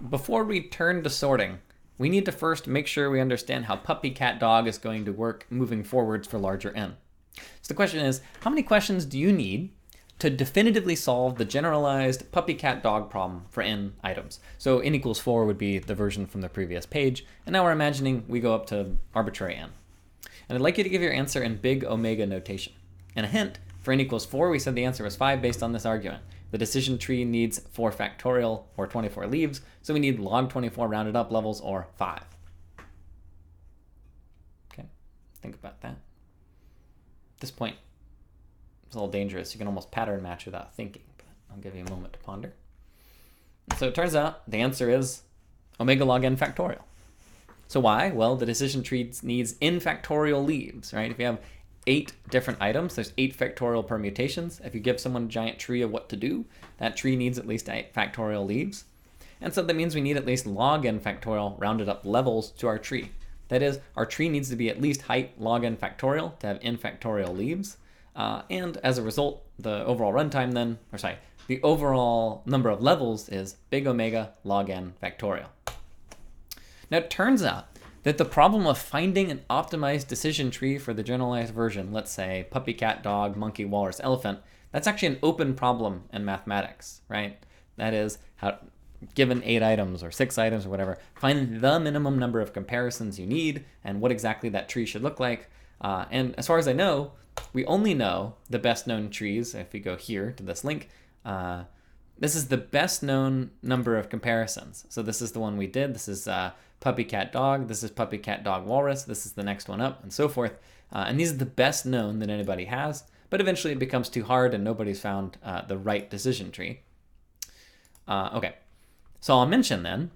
before we turn to sorting, we need to first make sure we understand how PuppyCatDog is going to work moving forwards for larger n. So the question is, how many questions do you need to definitively solve the generalized PuppyCatDog problem for n items? So n equals 4 would be the version from the previous page, and now we're imagining we go up to arbitrary n. And I'd like you to give your answer in big omega notation. And a hint, for n equals 4, we said the answer was 5 based on this argument. The decision tree needs 4 factorial, or 24 leaves, so we need log 24 rounded up levels, or 5. Okay, think about that. At this point, it's a little dangerous. You can almost pattern match without thinking, but I'll give you a moment to ponder. So it turns out the answer is omega log n factorial. So why? Well, the decision tree needs n factorial leaves, right? If you have 8 different items, there's 8 factorial permutations. If you give someone a giant tree of what to do, that tree needs at least 8 factorial leaves. And so that means we need at least log n factorial rounded up levels to our tree. That is, our tree needs to be at least height log n factorial to have n factorial leaves. And as a result, the overall runtime then, the overall number of levels is big omega log n factorial. Now it turns out that the problem of finding an optimized decision tree for the generalized version, let's say puppy, cat, dog, monkey, walrus, elephant, that's actually an open problem in mathematics, right? That is, how, given 8 items or 6 items or whatever, find the minimum number of comparisons you need and what exactly that tree should look like. And as far as I know, we only know the best known trees. If we go here to this link, this is the best known number of comparisons. So this is the one we did. This is puppy, cat, dog. This is puppy, cat, dog, walrus. This is the next one up, and so forth. And these are the best known that anybody has. But eventually it becomes too hard and nobody's found the right decision tree. Okay, so I'll mention then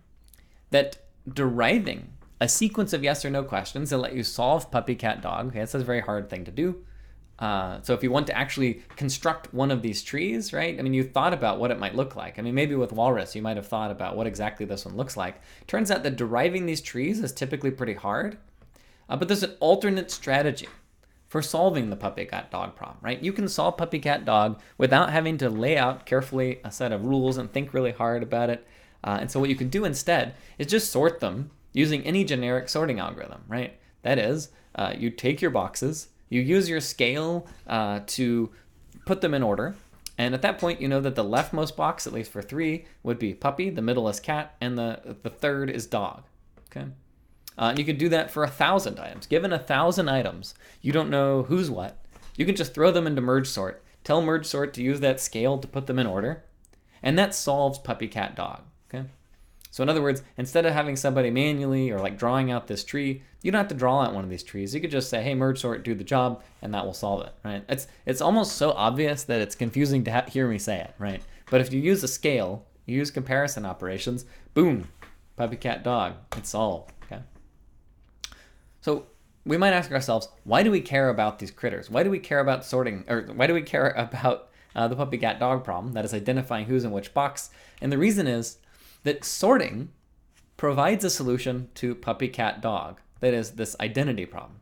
that deriving a sequence of yes or no questions that let you solve puppy, cat, dog, okay, that's a very hard thing to do. So if you want to actually construct one of these trees, right? I mean, you thought about what it might look like. I mean, maybe with walrus, you might have thought about what exactly this one looks like. Turns out that deriving these trees is typically pretty hard, but there's an alternate strategy for solving the puppy, cat, dog problem, right? You can solve puppy, cat, dog without having to lay out carefully a set of rules and think really hard about it. And so what you can do instead is just sort them using any generic sorting algorithm, right? That is, you take your boxes, you use your scale to put them in order. And at that point, you know that the leftmost box, at least for 3, would be puppy, the middle is cat, and the third is dog. Okay. And you can do that for 1,000 items. Given 1,000 items, you don't know who's what. You can just throw them into merge sort. Tell merge sort to use that scale to put them in order. And that solves puppy, cat, dog. Okay. So in other words, instead of having somebody manually or like drawing out this tree, you don't have to draw out one of these trees. You could just say, hey, merge sort, do the job, and that will solve it, right? It's almost so obvious that it's confusing to hear me say it, right? But if you use a scale, you use comparison operations, boom, puppy, cat, dog, it's solved, okay? So we might ask ourselves, why do we care about these critters? Why do we care about sorting, or why do we care about the puppy, cat, dog problem, that is identifying who's in which box? And the reason is that sorting provides a solution to puppy, cat, dog. That is this identity problem.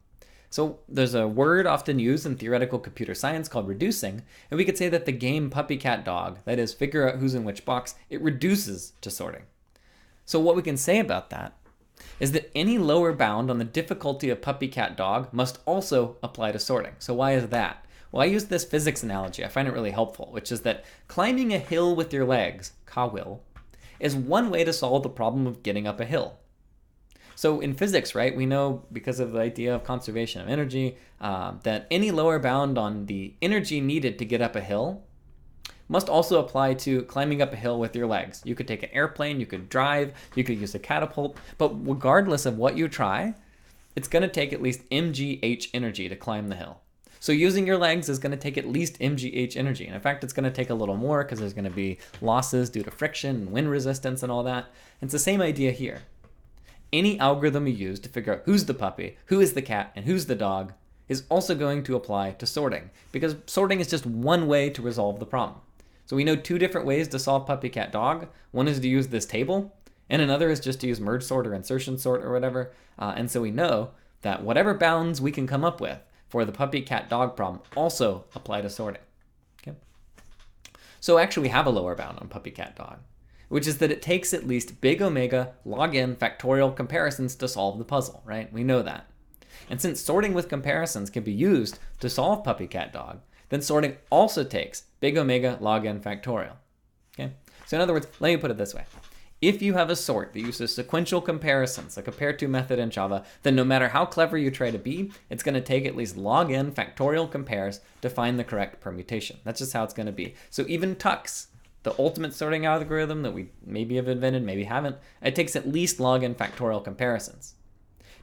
So there's a word often used in theoretical computer science called reducing, and we could say that the game puppy, cat, dog, that is figure out who's in which box, it reduces to sorting. So what we can say about that is that any lower bound on the difficulty of puppy, cat, dog must also apply to sorting. So why is that? Well, I use this physics analogy. I find it really helpful, which is that climbing a hill with your legs, ka-will, is one way to solve the problem of getting up a hill. So in physics, right, we know because of the idea of conservation of energy that any lower bound on the energy needed to get up a hill must also apply to climbing up a hill with your legs. You could take an airplane, you could drive, you could use a catapult, but regardless of what you try, it's going to take at least mgh energy to climb the hill. So using your legs is going to take at least mgh energy. And in fact, it's going to take a little more because there's going to be losses due to friction and wind resistance and all that. It's the same idea here. Any algorithm you use to figure out who's the puppy, who is the cat, and who's the dog is also going to apply to sorting, because sorting is just one way to resolve the problem. So we know 2 different ways to solve puppy, cat, dog. One is to use this table, and another is just to use merge sort or insertion sort or whatever. And so we know that whatever bounds we can come up with for the puppy, cat, dog problem also apply to sorting. Okay. So actually we have a lower bound on puppy, cat, dog. which is that it takes at least big omega log n factorial comparisons to solve the puzzle, right? We know that. And since sorting with comparisons can be used to solve PuppyCatDog, then sorting also takes big omega log n factorial. Okay? So in other words, let me put it this way. If you have a sort that uses sequential comparisons, a compare to method in Java, then no matter how clever you try to be, it's going to take at least log n factorial compares to find the correct permutation. That's just how it's going to be. So even tux, the ultimate sorting algorithm that we maybe have invented, maybe haven't, it takes at least log n factorial comparisons.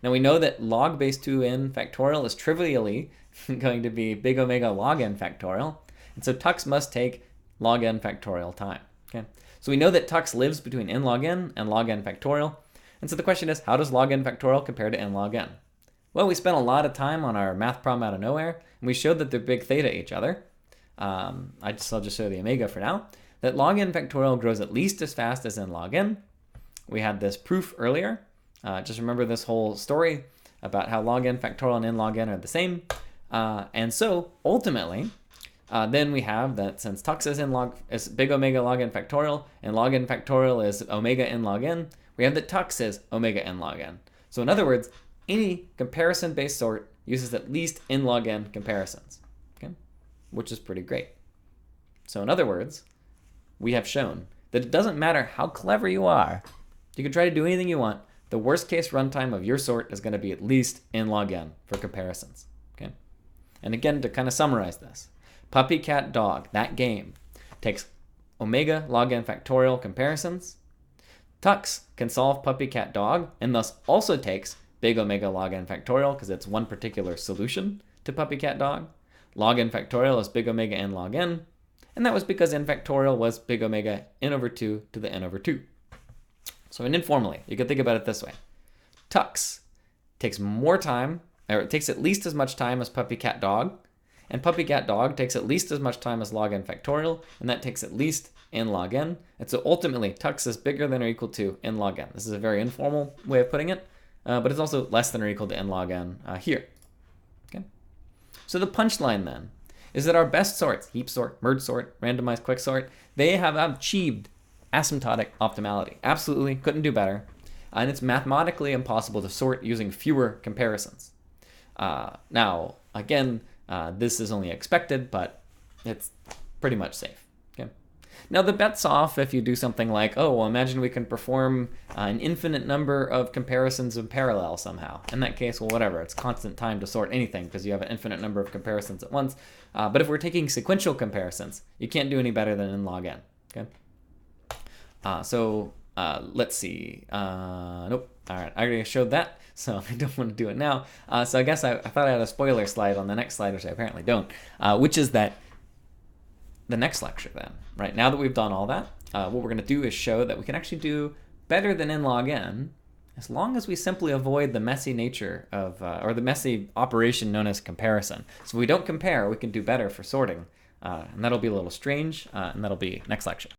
Now we know that log base 2n factorial is trivially going to be big omega log n factorial, and so tux must take log n factorial time. Okay? So we know that tux lives between n log n and log n factorial, and so the question is, how does log n factorial compare to n log n? Well, we spent a lot of time on our math problem out of nowhere, and we showed that they're big theta each other. I'll just show the omega for now. That log n factorial grows at least as fast as n log n. We had this proof earlier. Just remember this whole story about how log n factorial and n log n are the same. And so ultimately, then we have that since tux is big omega log n factorial and log n factorial is omega n log n, we have that tux is omega n log n. So in other words, any comparison-based sort uses at least n log n comparisons, okay? Which is pretty great. So in other words, we have shown that it doesn't matter how clever you are, you can try to do anything you want, the worst case runtime of your sort is going to be at least n log n for comparisons. Okay? And again, to kind of summarize this, PuppyCatDog, that game, takes omega log n factorial comparisons. Tux can solve PuppyCatDog and thus also takes big omega log n factorial because it's one particular solution to PuppyCatDog. Log n factorial is big omega n log n, and that was because n factorial was big omega n over 2 to the n over 2. So informally, you can think about it this way. Tux takes more time, or it takes at least as much time as PuppyCatDog, and PuppyCatDog takes at least as much time as log n factorial, and that takes at least n log n. And so ultimately, tux is bigger than or equal to n log n. This is a very informal way of putting it, but it's also less than or equal to n log n here. Okay. So the punchline then is that our best sorts, heap sort, merge sort, randomized quicksort, they have achieved asymptotic optimality. Absolutely, couldn't do better. And it's mathematically impossible to sort using fewer comparisons. Now, again, this is only expected, but it's pretty much safe. Okay. Now, the bet's off if you do something like, oh, well, imagine we can perform an infinite number of comparisons in parallel somehow. In that case, well, whatever. It's constant time to sort anything because you have an infinite number of comparisons at once. But if we're taking sequential comparisons, you can't do any better than n log n. Okay. Let's see. Nope. All right, I already showed that, so I don't want to do it now. So I guess I thought I had a spoiler slide on the next slide, which I apparently don't, which is that the next lecture then, right? Now that we've done all that, what we're going to do is show that we can actually do better than n log n as long as we simply avoid the messy nature of, or the messy operation known as comparison. So if we don't compare, we can do better for sorting, and that'll be a little strange, and that'll be next lecture.